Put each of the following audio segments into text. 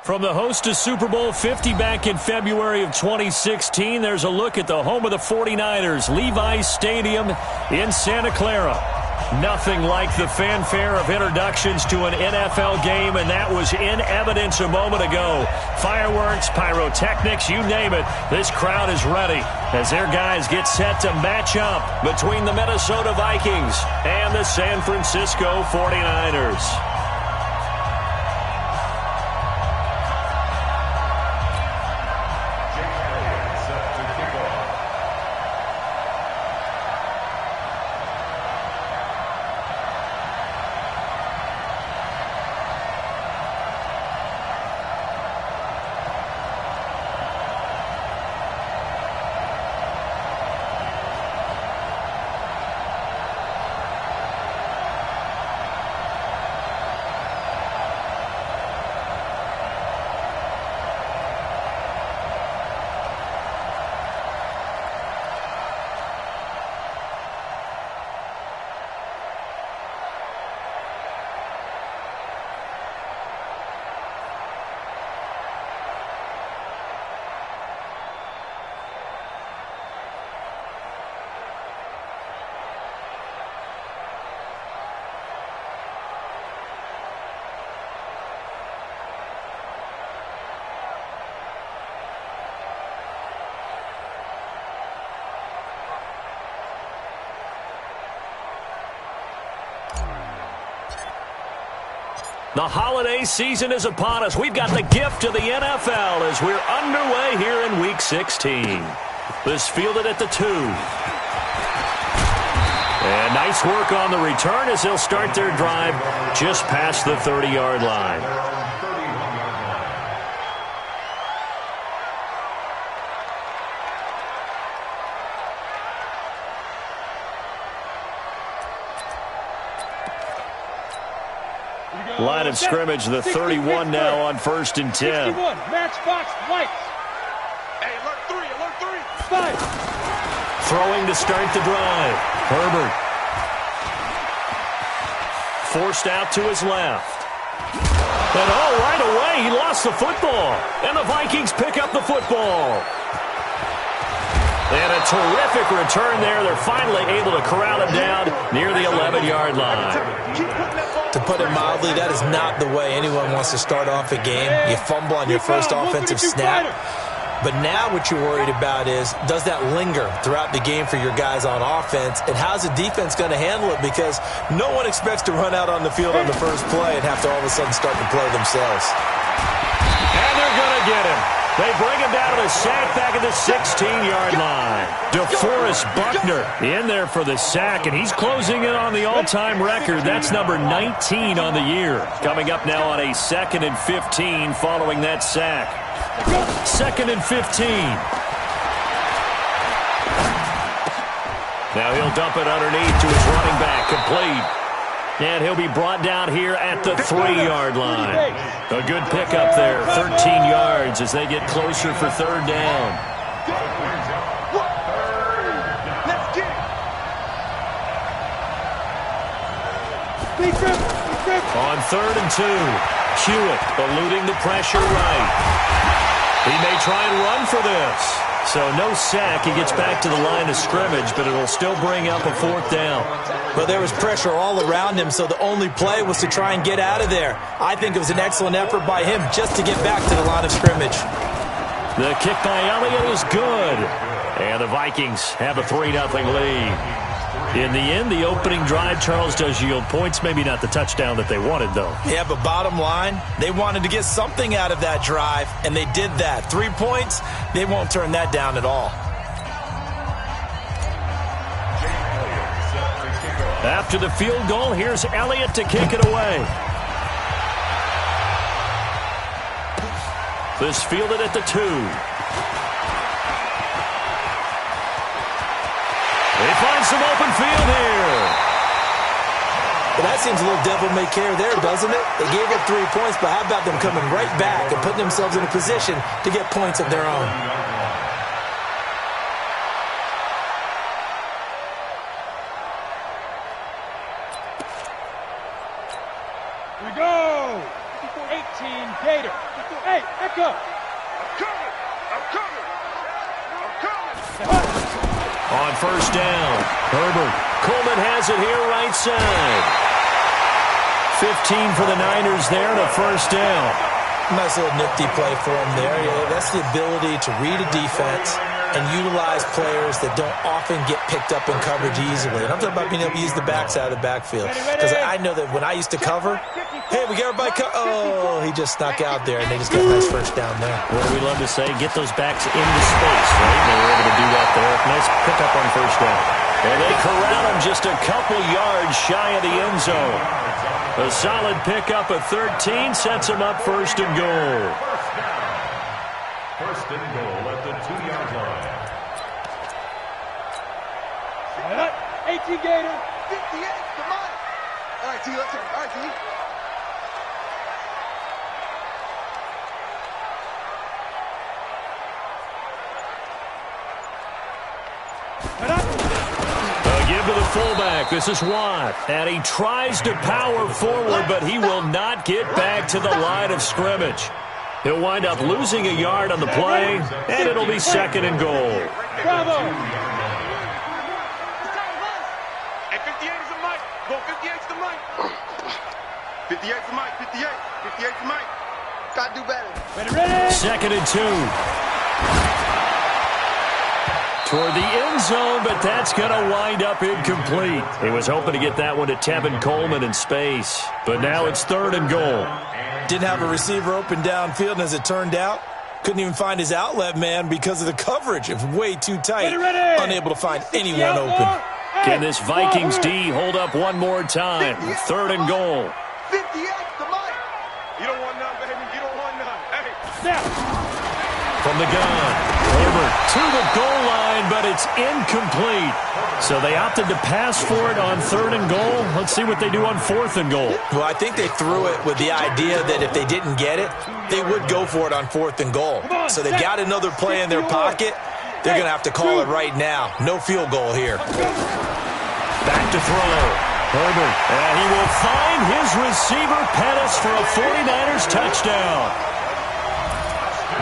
From the host to Super Bowl 50 back in February of 2016, there's a look at the home of the 49ers, Levi's Stadium in Santa Clara. Nothing like the fanfare of introductions to an NFL game, and that was in evidence a moment ago. Fireworks, pyrotechnics, you name it. This crowd is ready as their guys get set to match up between the Minnesota Vikings and the San Francisco 49ers. The holiday season is upon us. We've got the gift of the NFL as we're underway here in Week 16. This fielded at the 2. And nice work on the return as they'll start their drive just past the 30-yard line. Line of scrimmage, the 31 now on 1st and 10. 61, matchbox white. Hey, alert 3, 5. Throwing to start the drive. Herbert. Forced out to his left. And right away, he lost the football. And the Vikings pick up the football. And a terrific return there. They're finally able to corral him down near the 11-yard line. To put it mildly, that is not the way anyone wants to start off a game. You fumble on your first offensive snap. But now what you're worried about is, does that linger throughout the game for your guys on offense? And how's the defense going to handle it? Because no one expects to run out on the field on the first play and have to all of a sudden start to play themselves. And they're going to get him. They bring him down to the sack back at the 16-yard line. DeForest Buckner in there for the sack, and he's closing in on the all-time record. That's number 19 on the year. Coming up now on a 2nd and 15 following that sack. 2nd and 15. Now he'll dump it underneath to his running back, complete. And he'll be brought down here at the 3-yard line. A good pickup there, 13 yards as they get closer for 3rd down. On 3rd and 2, Hewitt eluding the pressure right. He may try and run for this. So no sack. He gets back to the line of scrimmage, but it'll still bring up a 4th down. But there was pressure all around him, so the only play was to try and get out of there. I think it was an excellent effort by him just to get back to the line of scrimmage. The kick by Elliott is good. And the Vikings have a 3-0 lead. In the end, the opening drive, Charles, does yield points. Maybe not the touchdown that they wanted, though. Yeah, but bottom line, they wanted to get something out of that drive, and they did that. 3 points, they won't turn that down at all. After the field goal, here's Elliott to kick it away. This fielded at the 2. They find some open field here. Well, that seems a little devil-may-care there, doesn't it? They gave up 3 points, but how about them coming right back and putting themselves in a position to get points of their own? we go. 18 Gator. Hey, echo. I'm coming. I'm coming. I'm coming. On first down, Herbert. Coleman has it here right side. 15 for the Niners there and a first down. Nice little nifty play for him there. Yeah, that's the ability to read a defense and utilize players that don't often get picked up in coverage easily. And I'm talking about being able to use the backside of the backfield. Because I know that when I used to cover, hey, we got everybody oh, he just snuck out there, and they just got a nice first down there. What do we love to say? Get those backs into space, right? They were able to do that there. Nice pickup on first down. And they corral him just a couple yards shy of the end zone. A solid pickup of 13 sets him up first and goal. First and goal at the 2-yard line. 18 Gator. 58, come on. All right, T, let's go. All right, T. A give to the fullback. This is Watt. And he tries to power forward, but he will not get back to the line of scrimmage. He'll wind up losing a yard on the play, and it'll be second and goal. Bravo. Hey, 58 is the mic. Go 58's the mic. 58's the mic. 58. 58's the mic. Gotta do better. Ready. Second and 2. Toward the end zone, but that's going to wind up incomplete. He was hoping to get that one to Tevin Coleman in space, but now it's third and goal. Didn't have a receiver open downfield, and as it turned out, couldn't even find his outlet man because of the coverage. It was way too tight. Unable to find anyone open. Can this Vikings D hold up one more time? Third and goal. 58, come on. You don't want none, baby. You don't want none. Hey, snap. From the gun, Herbert to the goal line, but it's incomplete. So they opted to pass for it on third and goal. Let's see what they do on fourth and goal. Well, I think they threw it with the idea that if they didn't get it, they would go for it on fourth and goal. So they got another play in their pocket. They're going to have to call it right now. No field goal here. Back to throw. Herbert, and he will find his receiver, Pettis, for a 49ers touchdown.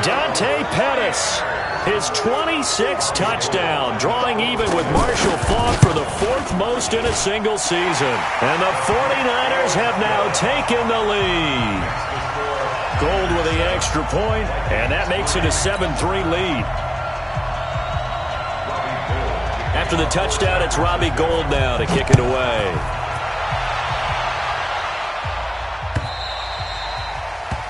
Dante Pettis, his 26th touchdown, drawing even with Marshall Faulk for the 4th most in a single season. And the 49ers have now taken the lead. Gold with the extra point, and that makes it a 7-3 lead. After the touchdown, it's Robbie Gould now to kick it away.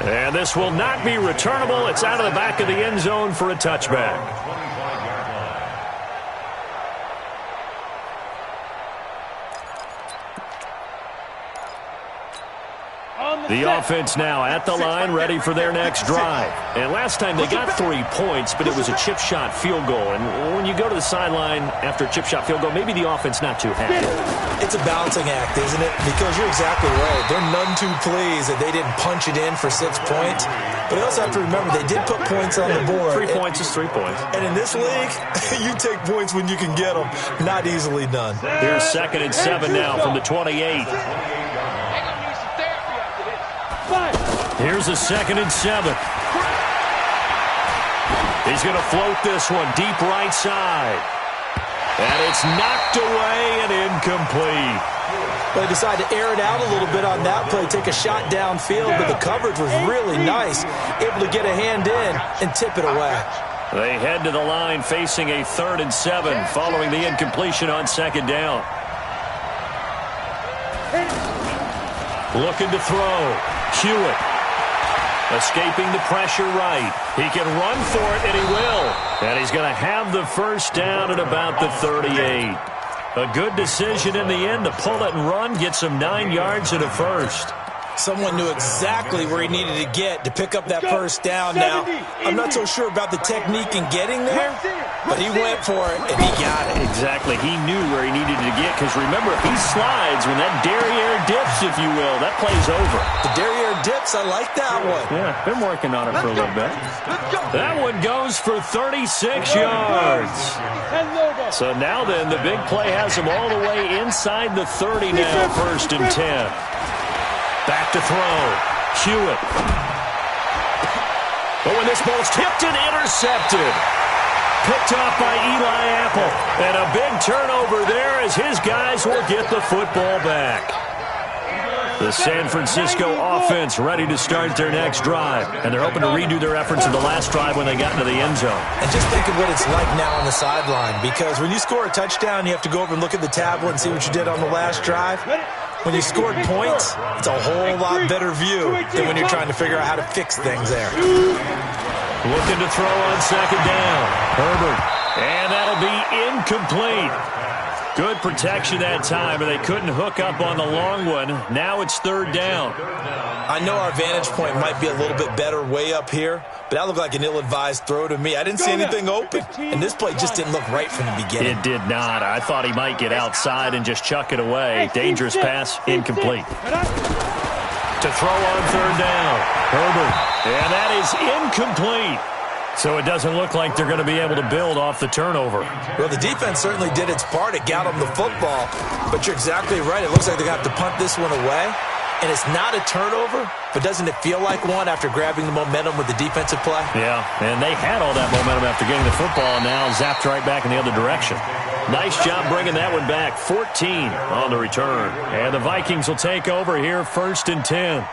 And this will not be returnable. It's out of the back of the end zone for a touchback. The offense now at the line, ready for their next drive. And last time they got 3 points, but it was a chip shot field goal. And when you go to the sideline after a chip shot field goal, maybe the offense not too happy. It's a balancing act, isn't it? Because you're exactly right. They're none too pleased that they didn't punch it in for 6 points. But you also have to remember they did put points on the board. 3 points is 3 points. And in this league, you take points when you can get them. Not easily done. Here's second and 7 now from the 28. Here's a second and 7. He's going to float this one deep right side. And it's knocked away and incomplete. They decided to air it out a little bit on that play, take a shot downfield, but the coverage was really nice. Able to get a hand in and tip it away. They head to the line facing a 3rd and 7 following the incompletion on second down. Looking to throw. Hewitt. Escaping the pressure right. He can run for it, and he will. And he's going to have the first down at about the 38. A good decision in the end to pull it and run, get some 9 yards and a first. Someone knew exactly where he needed to get to pick up that first down now. I'm not so sure about the technique in getting there, but he went for it, and he got it. Exactly. He knew where he needed to get, because remember, if he slides, when that derriere dips, if you will, that play's over. The derriere dips, I like that one. Yeah, been working on it for a little bit. That one goes for 36 yards. So now then, the big play has him all the way inside the 30 now, 1st and 10. Back to throw. Hewitt. But when this ball's tipped and intercepted. Picked off by Eli Apple. And a big turnover there as his guys will get the football back. The San Francisco offense ready to start their next drive. And they're hoping to redo their efforts in the last drive when they got into the end zone. And just think of what it's like now on the sideline. Because when you score a touchdown, you have to go over and look at the tablet and see what you did on the last drive. When you scored points, it's a whole lot better view than when you're trying to figure out how to fix things there. Looking to throw on second down. Herbert. And that'll be incomplete. Good protection that time, and they couldn't hook up on the long one. Now it's third down. I know our vantage point might be a little bit better way up here, but that looked like an ill-advised throw to me. I didn't see anything open, and this play just didn't look right from the beginning. It did not. I thought he might get outside and just chuck it away. Dangerous pass, incomplete. To throw on third down. Herbert. And that is incomplete. So it doesn't look like they're going to be able to build off the turnover. Well, the defense certainly did its part. It got them the football. But you're exactly right. It looks like they're going to have to punt this one away. And it's not a turnover, but doesn't it feel like one after grabbing the momentum with the defensive play? Yeah, and they had all that momentum after getting the football, and now zapped right back in the other direction. Nice job bringing that one back. 14 on the return. And the Vikings will take over here, 1st and 10.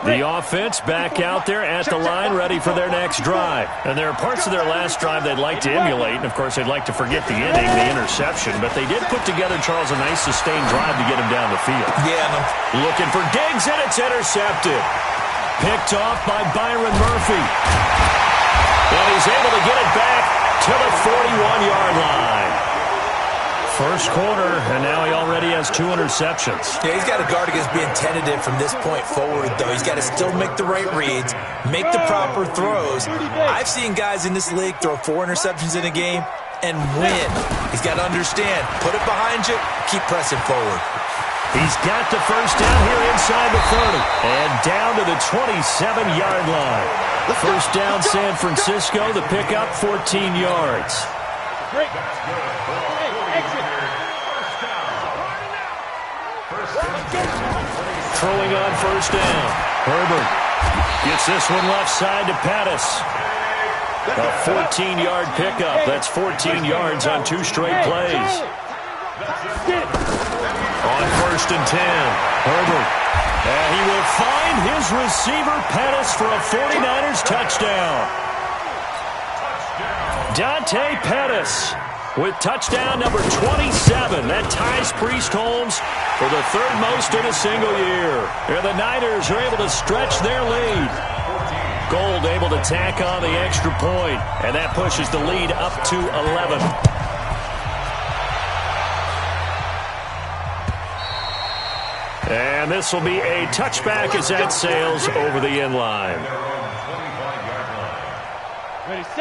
The offense back out there at the line, ready for their next drive. And there are parts of their last drive they'd like to emulate. And, of course, they'd like to forget the inning, the interception. But they did put together, Charles, a nice sustained drive to get him down the field. Yeah. Looking for Diggs, and it's intercepted. Picked off by Byron Murphy. And he's able to get it back to the 41-yard line. First quarter, and now he already has 2 interceptions. Yeah, he's got to guard against being tentative from this point forward, though. He's got to still make the right reads, make the proper throws. I've seen guys in this league throw 4 interceptions in a game and win. He's got to understand, put it behind you, keep pressing forward. He's got the first down here inside the 30, and down to the 27-yard line. First down, San Francisco, the pickup, 14 yards. Throwing on first down. Herbert gets this one left side to Pettis. A 14-yard pickup. That's 14 yards on 2 straight plays. On 1st and 10, Herbert. And he will find his receiver, Pettis, for a 49ers touchdown. Dante Pettis with touchdown number 27. That ties Priest Holmes for the 3rd most in a single year. And the Niners are able to stretch their lead. Gold able to tack on the extra point, and that pushes the lead up to 11. And this will be a touchback as that sails over the end line.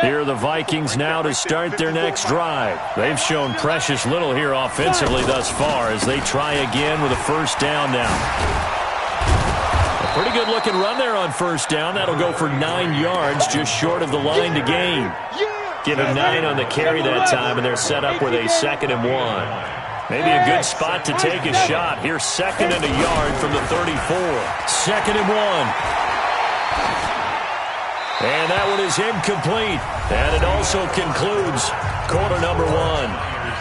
Here are the Vikings now to start their next drive. They've shown precious little here offensively thus far as they try again with a first down now. A pretty good-looking run there on first down. That'll go for 9 yards, just short of the line to gain. Give him 9 on the carry that time, and they're set up with a 2nd and 1. Maybe a good spot to take a shot. Here's 2nd and a yard from the 34. 2nd and 1. And that one is incomplete. And it also concludes quarter number 1.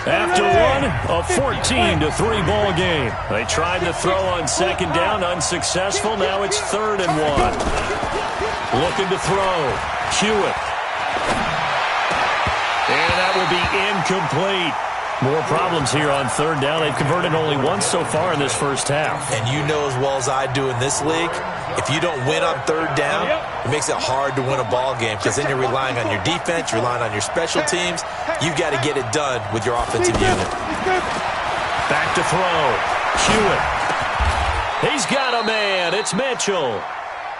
After one, a 14-3 ball game. They tried to throw on second down, unsuccessful. Now it's 3rd and 1. Looking to throw. Hewitt. And that will be incomplete. More problems here on 3rd down. They've converted only once so far in this first half. And you know as well as I do in this league, if you don't win on 3rd down, it makes it hard to win a ball game because then you're relying on your defense, you're relying on your special teams. You've got to get it done with your offensive unit. Back to throw. Hewitt. He's got a man. It's Mitchell.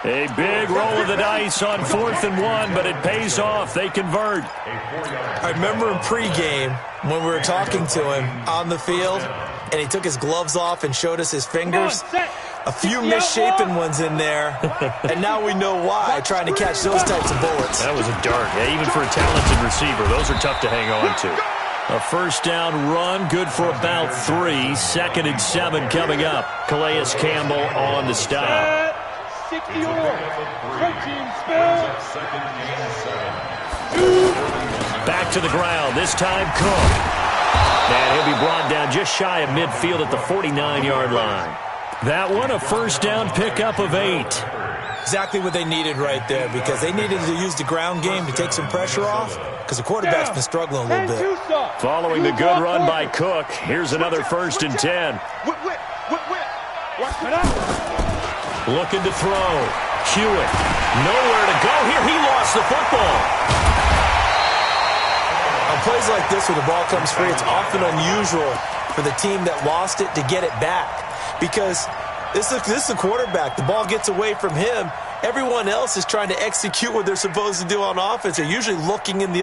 A big roll of the dice on 4th and 1, but it pays off. They convert. I remember in pregame when we were talking to him on the field, and he took his gloves off and showed us his fingers. A few misshapen ones in there, and now we know why, trying to catch those types of bullets. That was a dart. Yeah, even for a talented receiver, those are tough to hang on to. A first down run, good for about 3. 2nd and 7 coming up. Calais Campbell on the stop. 60 Back to the ground, this time Cook. And he'll be brought down just shy of midfield at the 49-yard line. That one, a first down pickup of 8. Exactly what they needed right there, because they needed to use the ground game to take some pressure off, because the quarterback's been struggling a little bit. Following the good run by Cook, here's another 1st and 10. Looking to throw. Hewitt, nowhere to go here. He lost the football. On plays like this where the ball comes free, it's often unusual for the team that lost it to get it back, because this is the quarterback. The ball gets away from him. Everyone else is trying to execute what they're supposed to do on offense. They're usually looking in the